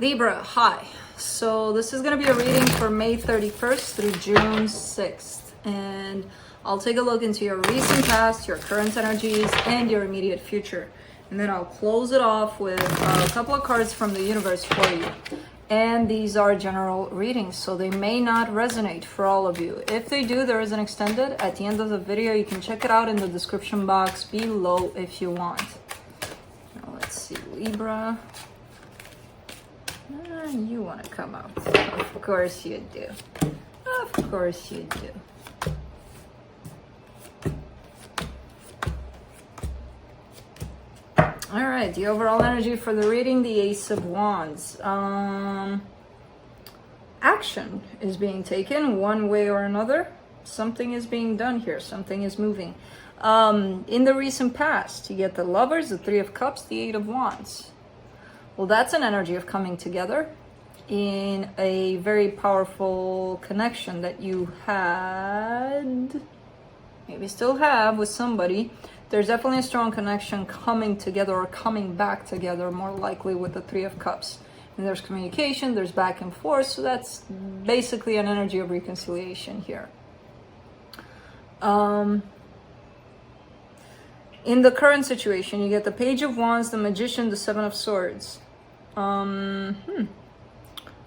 Libra, hi. So this is going to be a reading for May 31st through June 6th. And I'll take a look into your recent past, your current energies, and your immediate future. And then I'll close it off with a couple of cards from the universe for you. And these are general readings, so they may not resonate for all of you. If they do, there is an extended at the end of the video. You can check it out in the description box below if you want. Now let's see, Libra. You want to come out. Of course you do. Of course you do. All right, the overall energy for the reading, the Ace of Wands. Action is being taken one way or another. Something is being done here. Something is moving. In the recent past, you get the Lovers, the Three of Cups, the Eight of Wands. Well, that's an energy of coming together in a very powerful connection that you had, maybe still have, with somebody. There's definitely a strong connection coming together or coming back together, more likely with the Three of Cups. And there's communication, there's back and forth, so that's basically an energy of reconciliation here. In the current situation, you get the Page of Wands, the Magician, the Seven of Swords.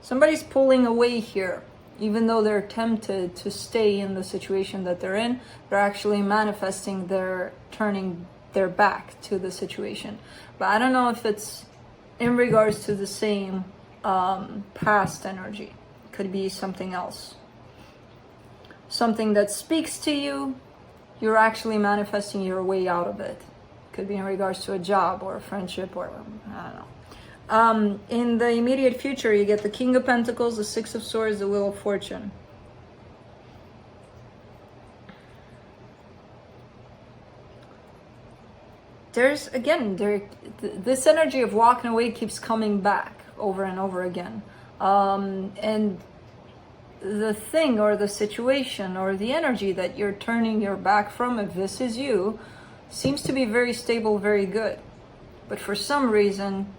Somebody's pulling away here. Even though they're tempted to stay in the situation that they're in, they're actually manifesting their turning their back to the situation. But I don't know if it's in regards to the same past energy. Could be something else. Something that speaks to you, you're actually manifesting your way out of it. Could be in regards to a job or a friendship or I don't know. In the immediate future, you get the King of Pentacles, the Six of Swords, the Wheel of Fortune. There's, again, this energy of walking away keeps coming back over and over again. And the thing or the situation or the energy that you're turning your back from, if this is you, seems to be very stable, very good. But for some reason,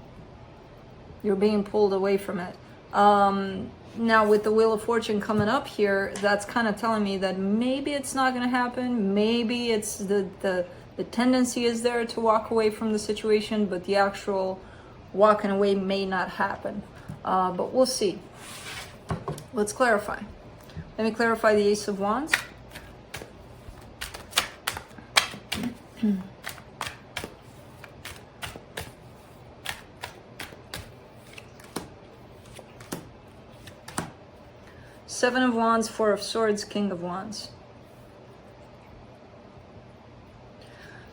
you're being pulled away from it. Now with the Wheel of Fortune coming up here, that's kind of telling me that maybe it's not going to happen. Maybe it's the tendency is there to walk away from the situation, but the actual walking away may not happen. But we'll see. Let's clarify. Let me clarify the Ace of Wands. Seven of Wands, Four of Swords, King of Wands.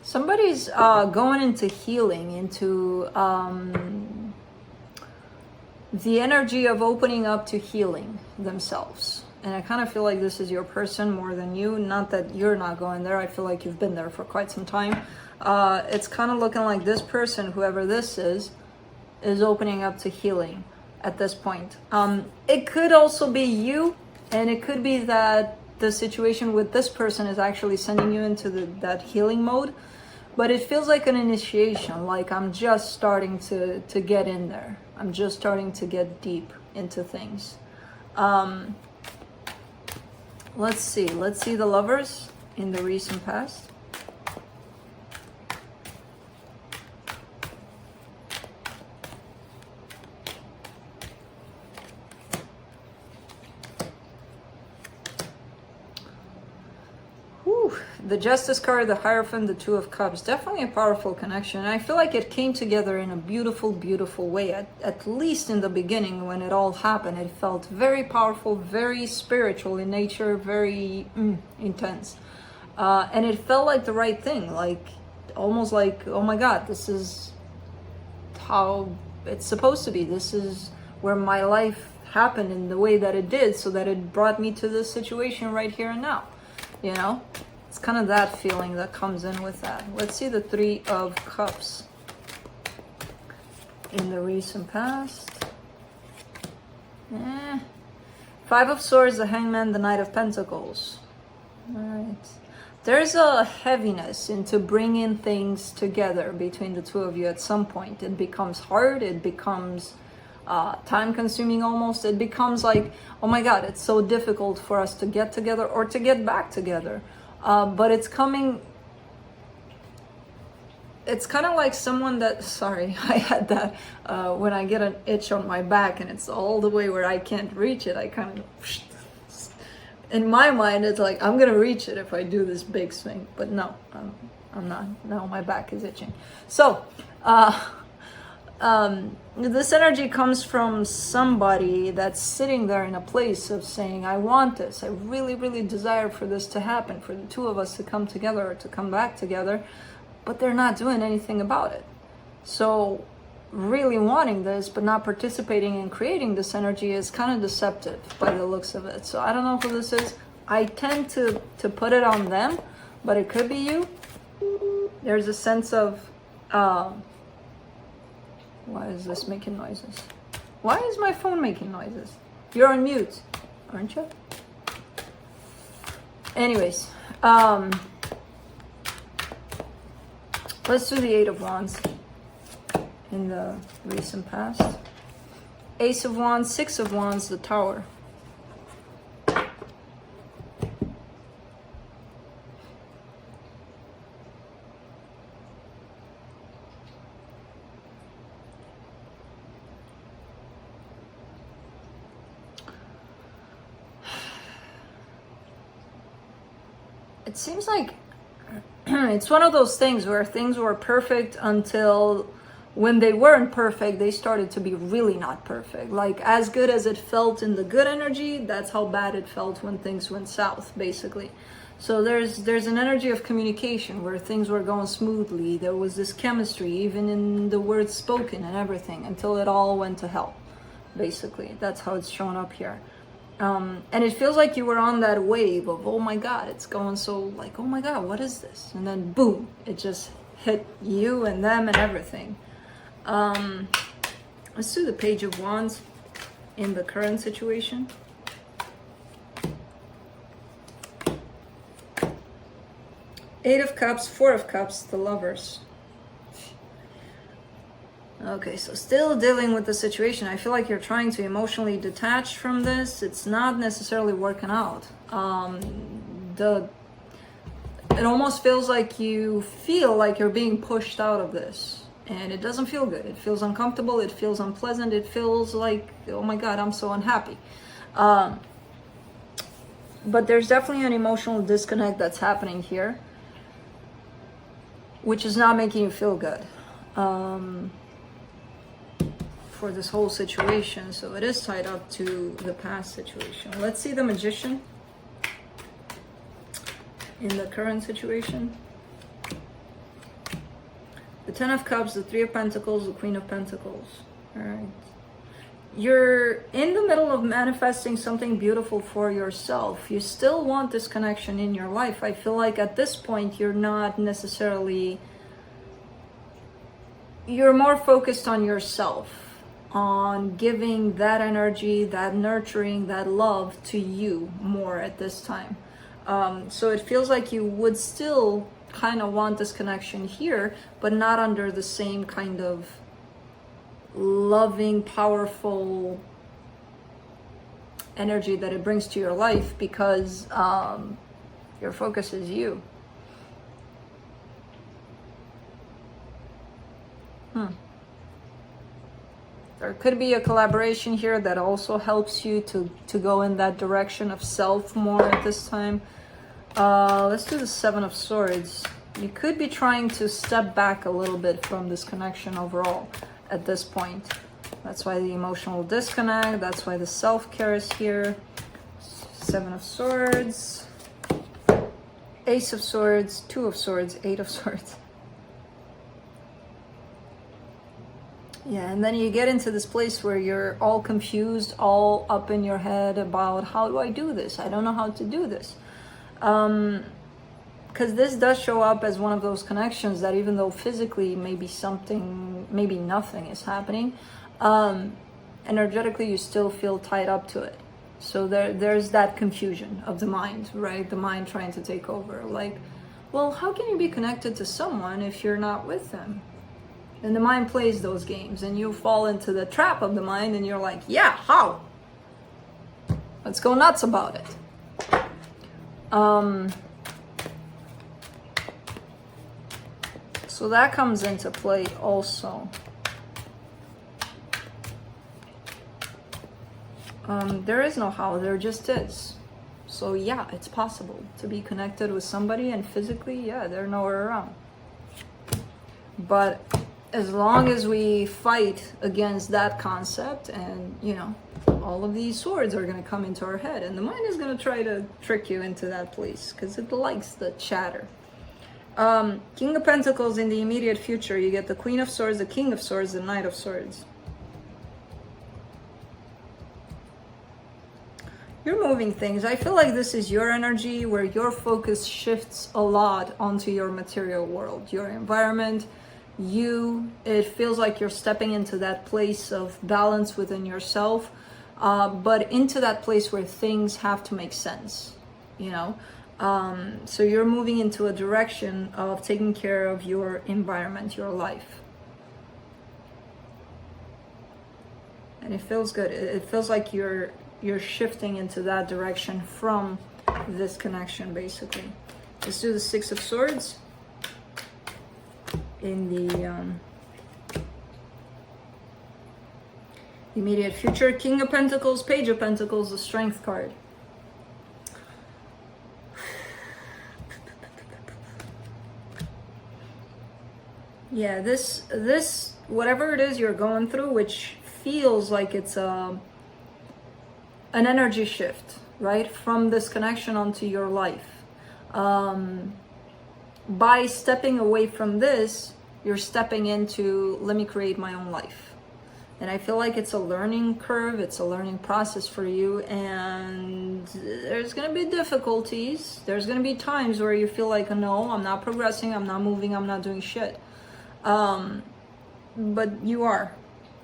Somebody's going into healing, into the energy of opening up to healing themselves. And I kind of feel like this is your person more than you. Not that you're not going there. I feel like you've been there for quite some time. It's kind of looking like this person, whoever this is opening up to healing at this point. It could also be you, and it could be that the situation with this person is actually sending you into that healing mode. But it feels like an initiation, like I'm just starting to get in there. I'm just starting to get deep into things. Let's see the Lovers in the recent past. The Justice card, the Hierophant, the Two of Cups, definitely a powerful connection. And I feel like it came together in a beautiful, beautiful way. At least in the beginning when it all happened, it felt very powerful, very spiritual in nature, very intense. And it felt like the right thing, like almost like, oh my God, this is how it's supposed to be. This is where my life happened in the way that it did, so that it brought me to this situation right here and now, you know? It's kind of that feeling that comes in with that. Let's see the Three of Cups in the recent past. Five of Swords, the Hangman, the Knight of Pentacles. All right. There's a heaviness into bringing things together between the two of you at some point. It becomes hard. It becomes time consuming almost. It becomes like, oh my God, it's so difficult for us to get together or to get back together. But it's coming, it's kind of like someone that, sorry, I had that when I get an itch on my back and it's all the way where I can't reach it, I kind of, in my mind, it's like, I'm gonna reach it if I do this big swing, but no, I'm not. No, my back is itching. So, this energy comes from somebody that's sitting there in a place of saying, I want this. I really, really desire for this to happen, for the two of us to come together or to come back together, but they're not doing anything about it. So really wanting this, but not participating in creating this energy is kind of deceptive by the looks of it. So I don't know who this is. I tend to put it on them, but it could be you. There's a sense of, why is this making noises? Why is my phone making noises? You're on mute, aren't you? Anyways, let's do the Eight of Wands in the recent past. Ace of Wands, Six of Wands, the Tower. It seems like it's one of those things where things were perfect until when they weren't perfect, they started to be really not perfect. Like as good as it felt in the good energy, that's how bad it felt when things went south, basically. So there's an energy of communication where things were going smoothly. There was this chemistry, even in the words spoken and everything, until it all went to hell, basically. That's how it's shown up here. And it feels like you were on that wave of, oh my God, it's going so like, oh my God, what is this? And then boom, it just hit you and them and everything. Let's do the Page of Wands in the current situation. Eight of Cups, Four of Cups, the Lovers. Okay, so still dealing with the situation. I feel like you're trying to emotionally detach from this. It's not necessarily working out. It almost feels like you feel like you're being pushed out of this. And it doesn't feel good. It feels uncomfortable. It feels unpleasant. It feels like, oh my God, I'm so unhappy. But there's definitely an emotional disconnect that's happening here, which is not making you feel good. For this whole situation, so it is tied up to the past situation. Let's see the Magician in the current situation. The Ten of Cups, the Three of Pentacles, the Queen of Pentacles. All right, you're in the middle of manifesting something beautiful for yourself. You still want this connection in your life. I feel like at this point you're not necessarily, you're more focused on yourself, on giving that energy, that nurturing, that love to you more at this time. So it feels like you would still kind of want this connection here, but not under the same kind of loving, powerful energy that it brings to your life, because your focus is you. There could be a collaboration here that also helps you to go in that direction of self more at this time. Let's do the Seven of Swords. You could be trying to step back a little bit from this connection overall at this point. That's why the emotional disconnect, that's why the self-care is here. Seven of Swords, Ace of Swords, Two of Swords, Eight of Swords. Yeah, and then you get into this place where you're all confused, all up in your head about, how do I do this? I don't know how to do this. Because this does show up as one of those connections that even though physically maybe something, maybe nothing is happening, energetically you still feel tied up to it. So there's that confusion of the mind, right? The mind trying to take over. Like, well, how can you be connected to someone if you're not with them? And the mind plays those games, and you fall into the trap of the mind, and you're like, yeah, how? Let's go nuts about it. So that comes into play also. There is no how, there just is. So yeah, it's possible to be connected with somebody, and physically, yeah, they're nowhere around. But as long as we fight against that concept, and you know, all of these swords are going to come into our head, and the mind is going to try to trick you into that place because it likes the chatter. King of Pentacles in the immediate future, you get the Queen of Swords, the King of Swords, the Knight of Swords. You're moving things. I feel like this is your energy where your focus shifts a lot onto your material world, your environment. It feels like you're stepping into that place of balance within yourself, but into that place where things have to make sense, you know? So you're moving into a direction of taking care of your environment, your life. And it feels good. It feels like you're shifting into that direction from this connection, basically. Let's do the Six of Swords in the immediate future. King of Pentacles, Page of Pentacles, the Strength card. Yeah, this whatever it is you're going through, which feels like it's an energy shift, right? From this connection onto your life. By stepping away from this, you're stepping into, let me create my own life. And I feel like it's a learning curve, it's a learning process for you, and there's going to be difficulties. There's going to be times where you feel like, no, I'm not progressing, I'm not moving, I'm not doing shit. But you are.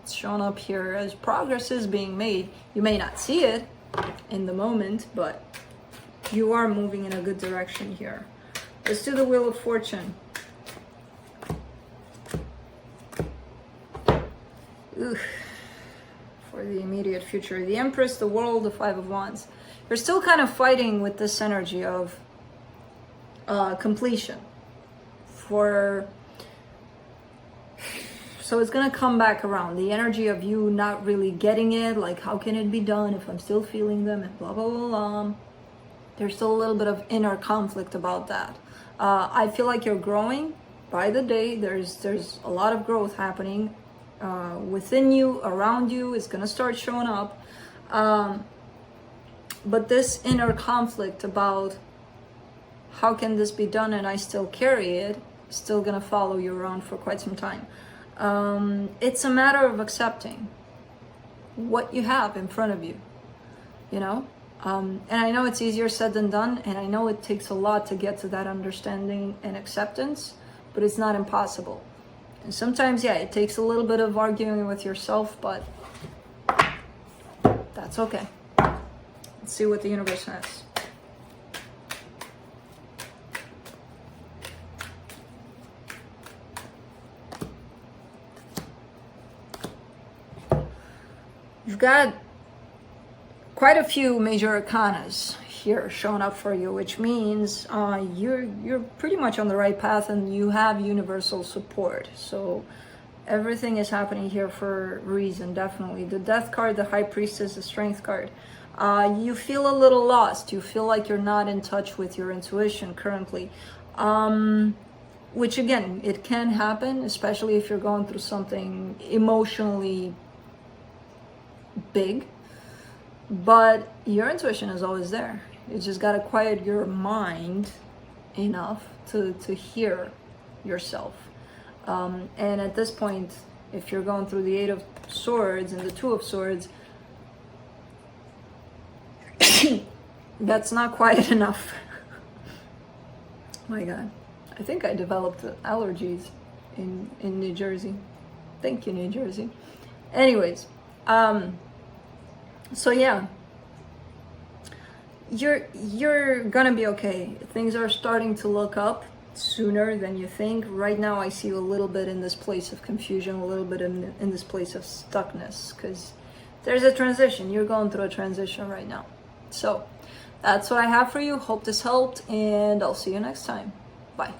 It's shown up here as progress is being made. You may not see it in the moment, but you are moving in a good direction here. Let's do the Wheel of Fortune. Oof. For the immediate future, the Empress, the World, the Five of Wands. You're still kind of fighting with this energy of completion. So it's going to come back around. The energy of you not really getting it, like how can it be done if I'm still feeling them, and blah, blah, blah, blah. There's still a little bit of inner conflict about that. I feel like you're growing by the day. There's a lot of growth happening within you, around you. It's going to start showing up. But this inner conflict about how can this be done and I still carry it, is still going to follow you around for quite some time. It's a matter of accepting what you have in front of you, you know? And I know it's easier said than done, and I know it takes a lot to get to that understanding and acceptance, but it's not impossible. And sometimes, yeah, it takes a little bit of arguing with yourself, but that's okay. Let's see what the universe has. You've got quite a few major arcanas here showing up for you, which means you're pretty much on the right path and you have universal support. So everything is happening here for a reason, definitely. The Death card, the High Priestess, the Strength card. You feel a little lost. You feel like you're not in touch with your intuition currently. Which again, it can happen, especially if you're going through something emotionally big, but your intuition is always there. You just got to quiet your mind enough to hear yourself. And at this point, if you're going through the Eight of Swords and the Two of Swords, that's not quiet enough. My God, I think I developed allergies in New Jersey. Thank you, New Jersey. Anyways, so yeah, you're gonna be okay. Things are starting to look up. sooner than you think. Right now I see you a little bit in this place of confusion, a little bit in this place of stuckness, because there's a transition. You're going through a transition right now. So that's what I have for you. Hope this helped, and I'll see you next time. Bye.